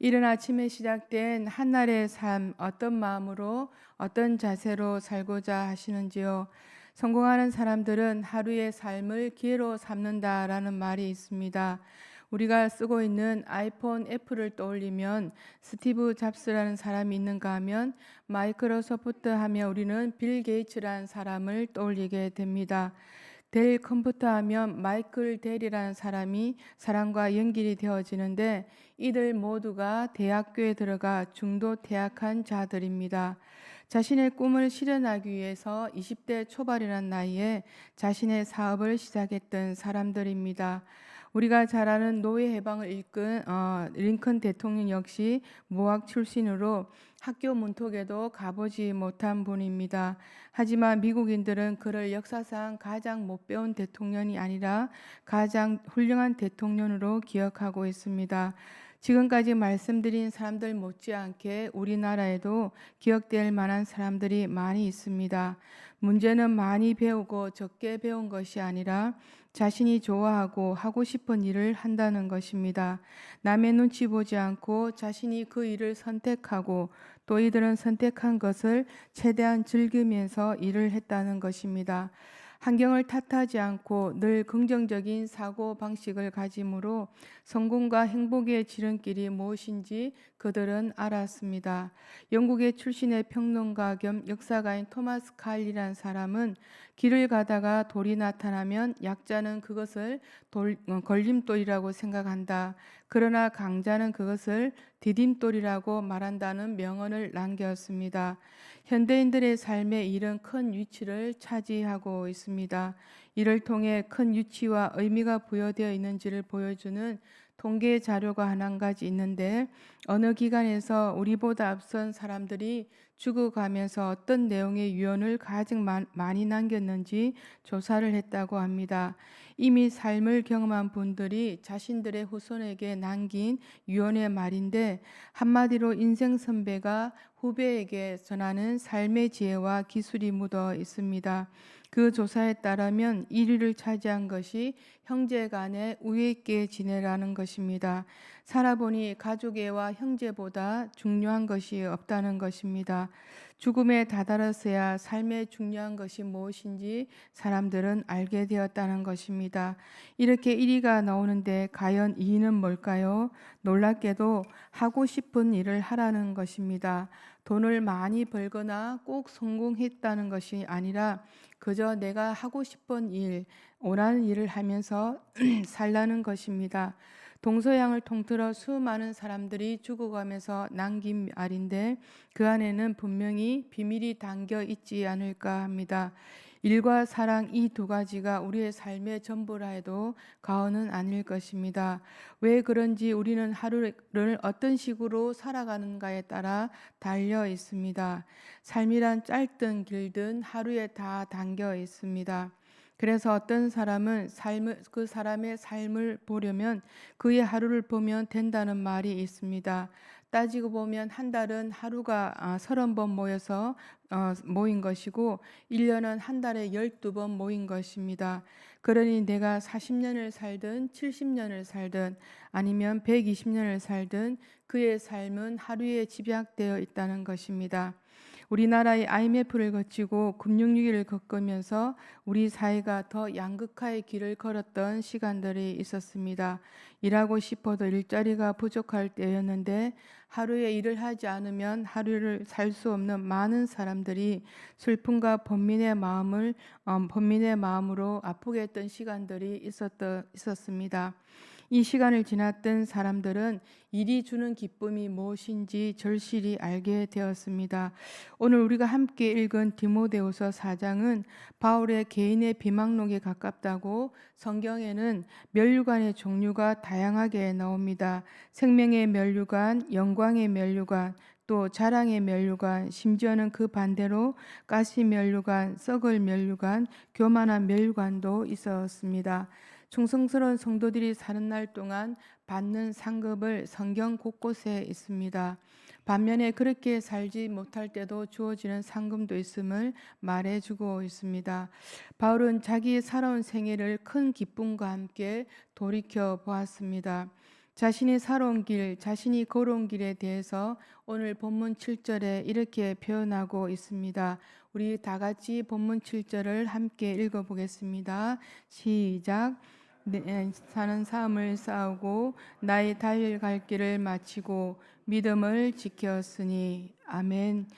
이른 아침에 시작된 한날의 삶, 어떤 마음으로, 어떤 자세로 살고자 하시는지요? 성공하는 사람들은 하루의 삶을 기회로 삼는다라는 말이 있습니다. 우리가 쓰고 있는 아이폰 애플을 떠올리면 스티브 잡스라는 사람이 있는가 하면 마이크로소프트 하며 우리는 빌 게이츠라는 사람을 떠올리게 됩니다. 델 컴퓨터 하면 마이클 델이라는 사람이 사람과 연결이 되어지는데 이들 모두가 대학교에 들어가 중도 퇴학한 자들입니다. 자신의 꿈을 실현하기 위해서 20대 초반이라는 나이에 자신의 사업을 시작했던 사람들입니다. 우리가 잘 아는 노예 해방을 이끈 링컨 대통령 역시 무학 출신으로 학교 문턱에도 가보지 못한 분입니다. 하지만 미국인들은 그를 역사상 가장 못 배운 대통령이 아니라 가장 훌륭한 대통령으로 기억하고 있습니다. 지금까지 말씀드린 사람들 못지않게 우리나라에도 기억될 만한 사람들이 많이 있습니다. 문제는 많이 배우고 적게 배운 것이 아니라 자신이 좋아하고 하고 싶은 일을 한다는 것입니다. 남의 눈치 보지 않고 자신이 그 일을 선택하고 또 이들은 선택한 것을 최대한 즐기면서 일을 했다는 것입니다. 환경을 탓하지 않고 늘 긍정적인 사고 방식을 가짐으로 성공과 행복의 지름길이 무엇인지 그들은 알았습니다. 영국의 출신의 평론가 겸 역사가인 토마스 카일이라는 사람은 길을 가다가 돌이 나타나면 약자는 그것을 걸림돌이라고 생각한다. 그러나 강자는 그것을 디딤돌이라고 말한다는 명언을 남겼습니다. 현대인들의 삶의 일은 큰 위치를 차지하고 있습니다. 이를 통해 큰 유치와 의미가 부여되어 있는지를 보여주는 통계 자료가 한 가지 있는데 어느 기관에서 우리보다 앞선 사람들이 죽어가면서 어떤 내용의 유언을 가장 많이 남겼는지 조사를 했다고 합니다. 이미 삶을 경험한 분들이 자신들의 후손에게 남긴 유언의 말인데 한마디로 인생 선배가 후배에게 전하는 삶의 지혜와 기술이 묻어 있습니다. 그 조사에 따르면 1위를 차지한 것이 형제 간에 우애 있게 지내라는 것입니다. 살아보니 가족애와 형제보다 중요한 것이 없다는 것입니다. 죽음에 다다랐어야 삶의 중요한 것이 무엇인지 사람들은 알게 되었다는 것입니다. 이렇게 1위가 나오는데 과연 2위는 뭘까요? 놀랍게도 하고 싶은 일을 하라는 것입니다. 돈을 많이 벌거나 꼭 성공했다는 것이 아니라 그저 내가 하고 싶은 일, 원하는 일을 하면서 살라는 것입니다. 동서양을 통틀어 수많은 사람들이 죽어가면서 남긴 말인데 그 안에는 분명히 비밀이 담겨 있지 않을까 합니다. 일과 사랑 이 두 가지가 우리의 삶의 전부라 해도 과언은 아닐 것입니다. 왜 그런지 우리는 하루를 어떤 식으로 살아가는가에 따라 달려 있습니다. 삶이란 짧든 길든 하루에 다 담겨 있습니다. 그래서 어떤 사람은 그 사람의 삶을 보려면 그의 하루를 보면 된다는 말이 있습니다. 따지고 보면 한 달은 하루가 30번 모여서 모인 것이고 1년은 한 달에 12번 모인 것입니다. 그러니 내가 40년을 살든 70년을 살든 아니면 120년을 살든 그의 삶은 하루에 집약되어 있다는 것입니다. 우리나라의 IMF를 거치고 금융위기를 겪으면서 우리 사회가 더 양극화의 길을 걸었던 시간들이 있었습니다. 일하고 싶어도 일자리가 부족할 때였는데 하루에 일을 하지 않으면 하루를 살 수 없는 많은 사람들이 슬픔과 번민의 마음으로 아프게 했던 시간들이 있었습니다. 이 시간을 지났던 사람들은 일이 주는 기쁨이 무엇인지 절실히 알게 되었습니다. 오늘 우리가 함께 읽은 디모데후서 4장은 바울의 개인의 비망록에 가깝다고 성경에는 면류관의 종류가 다양하게 나옵니다. 생명의 면류관, 영광의 면류관, 또 자랑의 면류관, 심지어는 그 반대로 가시 면류관, 썩을 면류관, 교만한 면류관도 있었습니다. 충성스러운 성도들이 사는 날 동안 받는 상급을 성경 곳곳에 있습니다. 반면에 그렇게 살지 못할 때도 주어지는 상금도 있음을 말해주고 있습니다. 바울은 자기의 살아온 생애를 큰 기쁨과 함께 돌이켜 보았습니다. 자신이 살아온 길, 자신이 걸어온 길에 대해서 오늘 본문 7절에 이렇게 표현하고 있습니다. 우리 다 같이 본문 7절을 함께 읽어보겠습니다. 시작. 사는 삶을 싸우고 나의 달려갈 길을 마치고 믿음을 지켰으니. 아멘.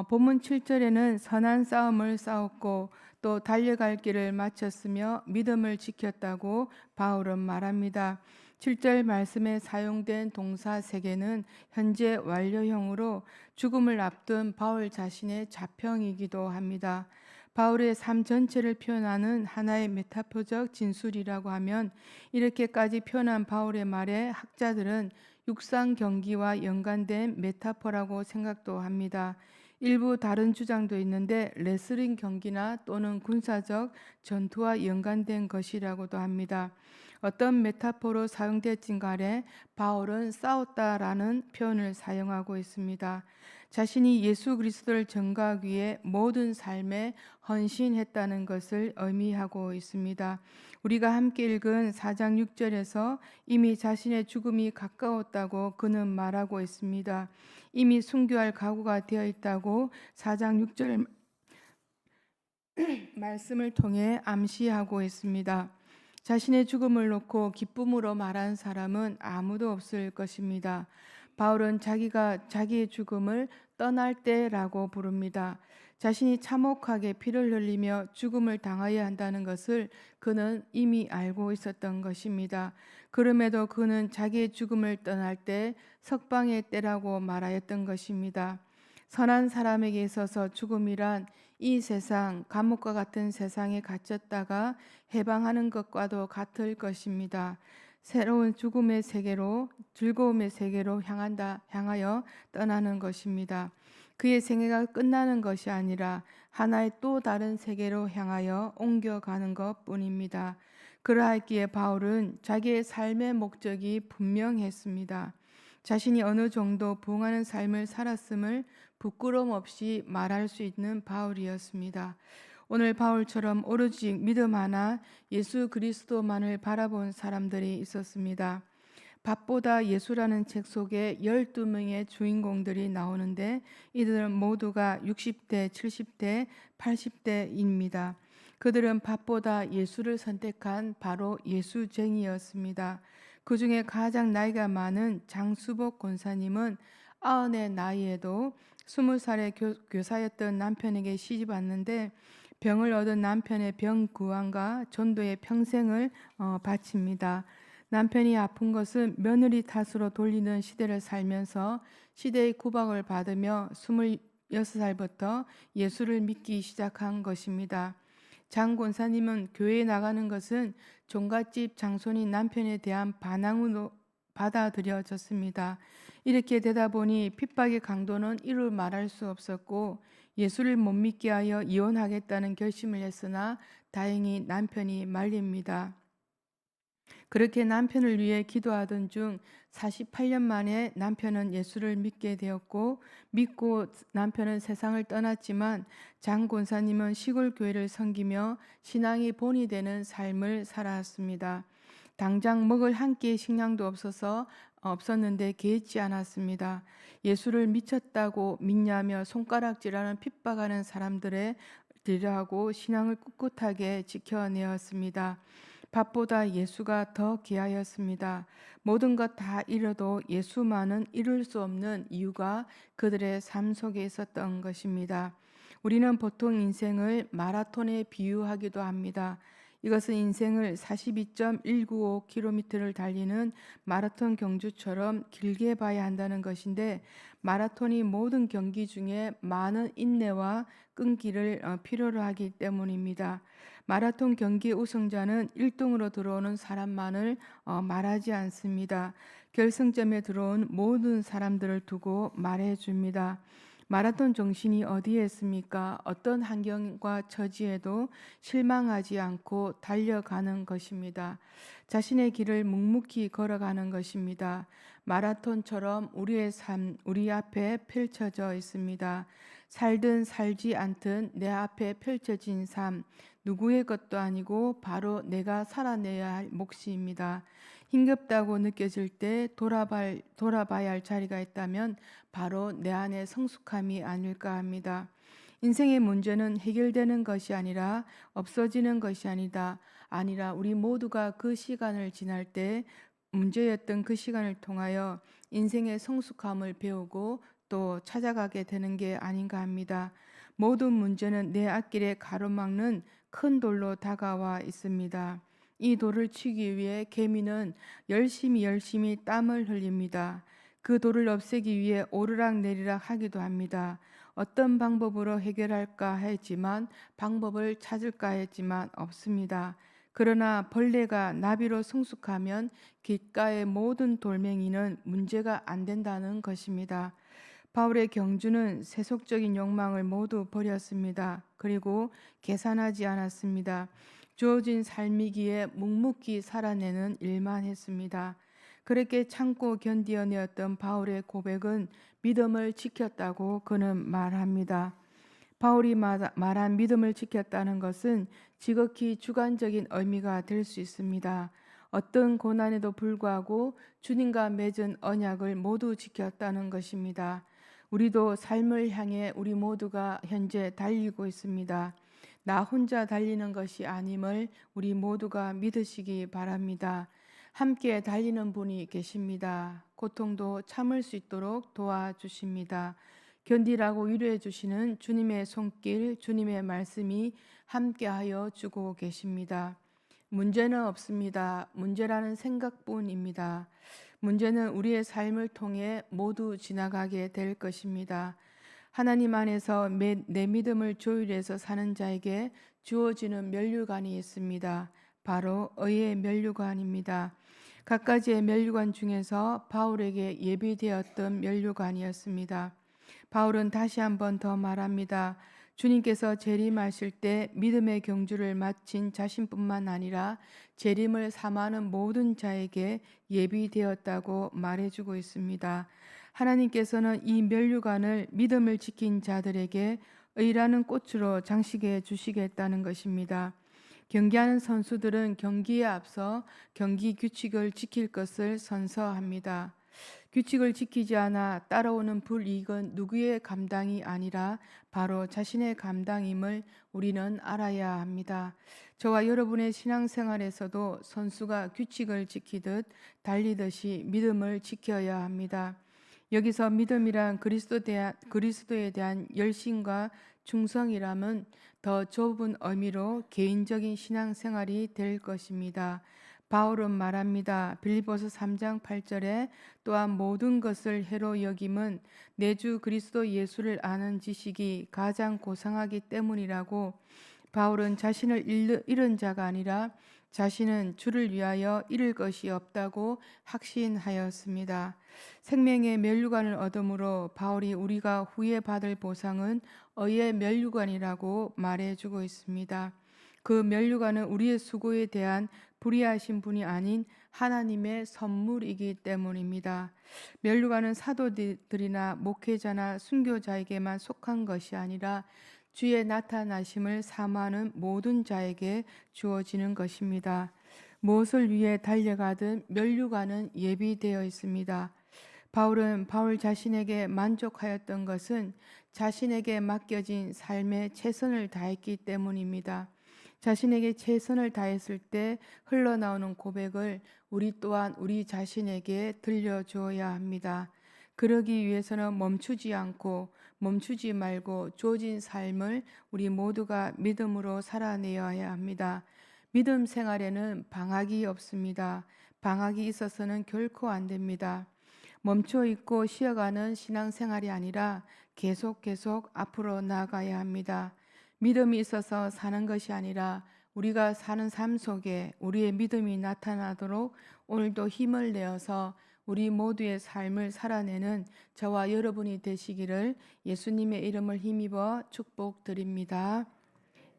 본문 7절에는 선한 싸움을 싸웠고 또 달려갈 길을 마쳤으며 믿음을 지켰다고 바울은 말합니다. 7절 말씀에 사용된 동사 세 개는 현재 완료형으로 죽음을 앞둔 바울 자신의 자평이기도 합니다. 바울의 삶 전체를 표현하는 하나의 메타포적 진술이라고 하면 이렇게까지 표현한 바울의 말에 학자들은 육상 경기와 연관된 메타포라고 생각도 합니다. 일부 다른 주장도 있는데 레슬링 경기나 또는 군사적 전투와 연관된 것이라고도 합니다. 어떤 메타포로 사용됐든 간에 바울은 싸웠다라는 표현을 사용하고 있습니다. 자신이 예수 그리스도를 전가하기 위해 모든 삶에 헌신했다는 것을 의미하고 있습니다. 우리가 함께 읽은 4장 6절에서 이미 자신의 죽음이 가까웠다고 그는 말하고 있습니다. 이미 순교할 각오가 되어 있다고 4장 6절 말씀을 통해 암시하고 있습니다. 자신의 죽음을 놓고 기쁨으로 말한 사람은 아무도 없을 것입니다. 바울은 자기가 자기의 죽음을 떠날 때라고 부릅니다. 자신이 참혹하게 피를 흘리며 죽음을 당하여야 한다는 것을 그는 이미 알고 있었던 것입니다. 그럼에도 그는 자기의 죽음을 떠날 때 석방의 때라고 말하였던 것입니다. 선한 사람에게 있어서 죽음이란 이 세상, 감옥과 같은 세상에 갇혔다가 해방하는 것과도 같을 것입니다. 새로운 죽음의 세계로, 즐거움의 세계로 향하여 떠나는 것입니다. 그의 생애가 끝나는 것이 아니라 하나의 또 다른 세계로 향하여 옮겨가는 것 뿐입니다. 그러하기에 바울은 자기의 삶의 목적이 분명했습니다. 자신이 어느 정도 부응하는 삶을 살았음을 부끄러움 없이 말할 수 있는 바울이었습니다. 오늘 바울처럼 오로지 믿음 하나 예수 그리스도만을 바라본 사람들이 있었습니다. 밥보다 예수라는 책 속에 12명의 주인공들이 나오는데 이들은 모두가 60대, 70대, 80대입니다. 그들은 밥보다 예수를 선택한 바로 예수쟁이였습니다. 그 중에 가장 나이가 많은 장수복 권사님은 90의 나이에도 20살의 교사였던 남편에게 시집 왔는데 병을 얻은 남편의 병 구안과 전도의 평생을 바칩니다. 남편이 아픈 것은 며느리 탓으로 돌리는 시대를 살면서 시대의 구박을 받으며 26살부터 예수를 믿기 시작한 것입니다. 장 권사님은 교회에 나가는 것은 종갓집 장손인 남편에 대한 반항으로 받아들여졌습니다. 이렇게 되다 보니 핍박의 강도는 이루 말할 수 없었고 예수를 못 믿게 하여 이혼하겠다는 결심을 했으나 다행히 남편이 말립니다. 그렇게 남편을 위해 기도하던 중 48년 만에 남편은 예수를 믿게 되었고 믿고 남편은 세상을 떠났지만 장 권사님은 시골 교회를 섬기며 신앙이 본이 되는 삶을 살아왔습니다. 당장 먹을 한 끼의 식량도 없었는데 개의치 않았습니다. 예수를 미쳤다고 믿냐며 손가락질하는 핍박하는 사람들에 들하고 신앙을 꿋꿋하게 지켜내었습니다. 밥보다 예수가 더 귀하였습니다. 모든 것 다 잃어도 예수만은 이룰 수 없는 이유가 그들의 삶 속에 있었던 것입니다. 우리는 보통 인생을 마라톤에 비유하기도 합니다. 이것은 인생을 42.195km를 달리는 마라톤 경주처럼 길게 봐야 한다는 것인데 마라톤이 모든 경기 중에 많은 인내와 끈기를 필요로 하기 때문입니다. 마라톤 경기 우승자는 1등으로 들어오는 사람만을 말하지 않습니다. 결승점에 들어온 모든 사람들을 두고 말해줍니다. 마라톤 정신이 어디에 있습니까? 어떤 환경과 처지에도 실망하지 않고 달려가는 것입니다. 자신의 길을 묵묵히 걸어가는 것입니다. 마라톤처럼 우리의 삶, 우리 앞에 펼쳐져 있습니다. 살든 살지 않든 내 앞에 펼쳐진 삶, 누구의 것도 아니고 바로 내가 살아내야 할 몫입니다. 힘겹다고 느껴질 때 돌아봐야 할 자리가 있다면 바로 내 안의 성숙함이 아닐까 합니다. 인생의 문제는 해결되는 것이 아니라 없어지는 것이 아니라 우리 모두가 그 시간을 지날 때 문제였던 그 시간을 통하여 인생의 성숙함을 배우고 또 찾아가게 되는 게 아닌가 합니다. 모든 문제는 내 앞길에 가로막는 큰 돌로 다가와 있습니다. 이 돌을 치기 위해 개미는 열심히 땀을 흘립니다. 그 돌을 없애기 위해 오르락내리락 하기도 합니다. 어떤 방법으로 해결할까 했지만 방법을 찾을까 했지만 없습니다. 그러나 벌레가 나비로 성숙하면 귓가의 모든 돌멩이는 문제가 안 된다는 것입니다. 바울의 경주는 세속적인 욕망을 모두 버렸습니다. 그리고 계산하지 않았습니다. 주어진 삶이기에 묵묵히 살아내는 일만 했습니다. 그렇게 참고 견디어내었던 바울의 고백은 믿음을 지켰다고 그는 말합니다. 바울이 말한 믿음을 지켰다는 것은 지극히 주관적인 의미가 될 수 있습니다. 어떤 고난에도 불구하고 주님과 맺은 언약을 모두 지켰다는 것입니다. 우리도 삶을 향해 우리 모두가 현재 달리고 있습니다. 나 혼자 달리는 것이 아님을 우리 모두가 믿으시기 바랍니다. 함께 달리는 분이 계십니다. 고통도 참을 수 있도록 도와주십니다. 견디라고 위로해 주시는 주님의 손길, 주님의 말씀이 함께하여 주고 계십니다. 문제는 없습니다. 문제라는 생각뿐입니다. 문제는 우리의 삶을 통해 모두 지나가게 될 것입니다. 하나님 안에서 내 믿음을 조율해서 사는 자에게 주어지는 면류관이 있습니다. 바로 의의 면류관입니다. 갖가지의 면류관 중에서 바울에게 예비되었던 면류관이었습니다. 바울은 다시 한번 더 말합니다. 주님께서 재림하실 때 믿음의 경주를 마친 자신뿐만 아니라 재림을 삼하는 모든 자에게 예비되었다고 말해주고 있습니다. 하나님께서는 이 면류관을 믿음을 지킨 자들에게 의라는 꽃으로 장식해 주시겠다는 것입니다. 경기하는 선수들은 경기에 앞서 경기 규칙을 지킬 것을 선서합니다. 규칙을 지키지 않아 따라오는 불이익은 누구의 감당이 아니라 바로 자신의 감당임을 우리는 알아야 합니다. 저와 여러분의 신앙생활에서도 선수가 규칙을 지키듯 달리듯이 믿음을 지켜야 합니다. 여기서 믿음이란 그리스도에 대한 열심과 충성이라면 더 좁은 의미로 개인적인 신앙생활이 될 것입니다. 바울은 말합니다. 빌립보서 3장 8절에 또한 모든 것을 해로 여김은 내 주 그리스도 예수를 아는 지식이 가장 고상하기 때문이라고. 바울은 자신을 잃은 자가 아니라 자신은 주를 위하여 잃을 것이 없다고 확신하였습니다. 생명의 면류관을 얻음으로 바울이 우리가 후에 받을 보상은 의의 면류관이라고 말해주고 있습니다. 그 면류관은 우리의 수고에 대한 불의하신 분이 아닌 하나님의 선물이기 때문입니다. 면류관은 사도들이나 목회자나 순교자에게만 속한 것이 아니라 주의 나타나심을 사모하는 모든 자에게 주어지는 것입니다. 무엇을 위해 달려가든 면류관은 예비되어 있습니다. 바울은 바울 자신에게 만족하였던 것은 자신에게 맡겨진 삶에 최선을 다했기 때문입니다. 자신에게 최선을 다했을 때 흘러나오는 고백을 우리 또한 우리 자신에게 들려주어야 합니다. 그러기 위해서는 멈추지 말고 주어진 삶을 우리 모두가 믿음으로 살아내어야 합니다. 믿음 생활에는 방학이 없습니다. 방학이 있어서는 결코 안 됩니다. 멈춰 있고 쉬어가는 신앙생활이 아니라 계속 앞으로 나아가야 합니다. 믿음이 있어서 사는 것이 아니라 우리가 사는 삶 속에 우리의 믿음이 나타나도록 오늘도 힘을 내어서 우리 모두의 삶을 살아내는 저와 여러분이 되시기를 예수님의 이름을 힘입어 축복드립니다.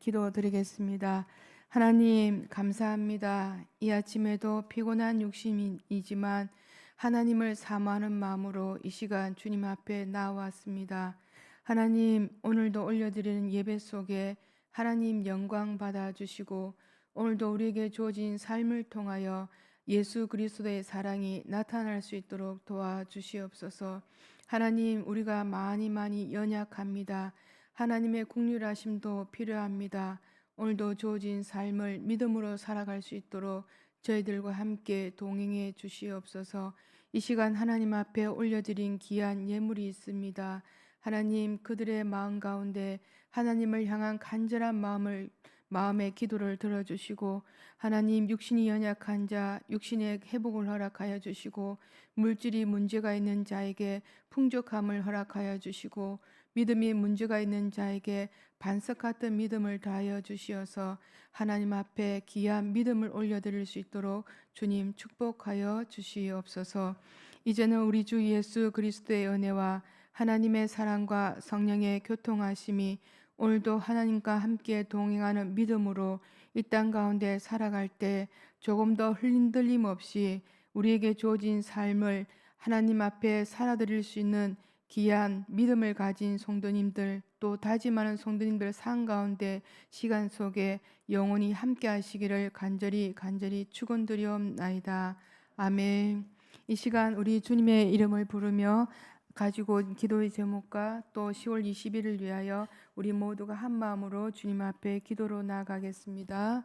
기도드리겠습니다. 하나님 감사합니다. 이 아침에도 피곤한 육신이지만 하나님을 사모하는 마음으로 이 시간 주님 앞에 나왔습니다. 하나님 오늘도 올려드리는 예배 속에 하나님 영광 받아주시고 오늘도 우리에게 주어진 삶을 통하여 예수 그리스도의 사랑이 나타날 수 있도록 도와주시옵소서. 하나님, 우리가 많이 연약합니다. 하나님의 긍휼하심도 필요합니다. 오늘도 주어진 삶을 믿음으로 살아갈 수 있도록 저희들과 함께 동행해 주시옵소서. 이 시간 하나님 앞에 올려드린 귀한 예물이 있습니다. 하나님, 그들의 마음 가운데 하나님을 향한 간절한 마음의 기도를 들어주시고, 하나님, 육신이 연약한 자 육신의 회복을 허락하여 주시고, 물질이 문제가 있는 자에게 풍족함을 허락하여 주시고, 믿음이 문제가 있는 자에게 반석 같은 믿음을 다하여 주시어서 하나님 앞에 귀한 믿음을 올려드릴 수 있도록 주님 축복하여 주시옵소서. 이제는 우리 주 예수 그리스도의 은혜와 하나님의 사랑과 성령의 교통하심이 오늘도 하나님과 함께 동행하는 믿음으로 이 땅 가운데 살아갈 때 조금 더 흔들림 없이 우리에게 주어진 삶을 하나님 앞에 살아드릴 수 있는 귀한 믿음을 가진 성도님들, 또 다짐하는 성도님들 삶 가운데 시간 속에 영원히 함께 하시기를 간절히 축원드리옵나이다. 아멘. 이 시간 우리 주님의 이름을 부르며 가지고 온 기도의 제목과 또 10월 20일을 위하여 우리 모두가 한 마음으로 주님 앞에 기도로 나아가겠습니다.